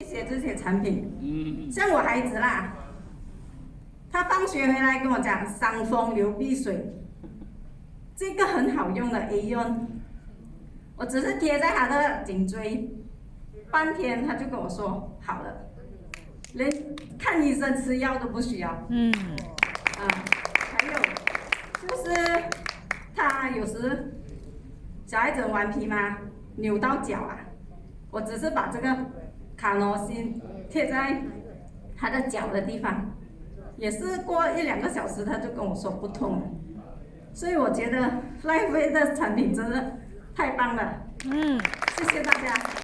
谢谢这些产品。像我孩子啦，他放学回来跟我讲伤风流鼻水，这个很好用的 A 用，我只是贴在他的颈椎，半天他就跟我说好了，连看医生吃药都不需要。还有就是他有时小孩子顽皮嘛，扭到脚啊，我只是把这个卡诺辛贴在他的脚的地方，也是过1-2个小时他就跟我说不痛了。所以我觉得 Flyaway 的产品真的太棒了。谢谢大家。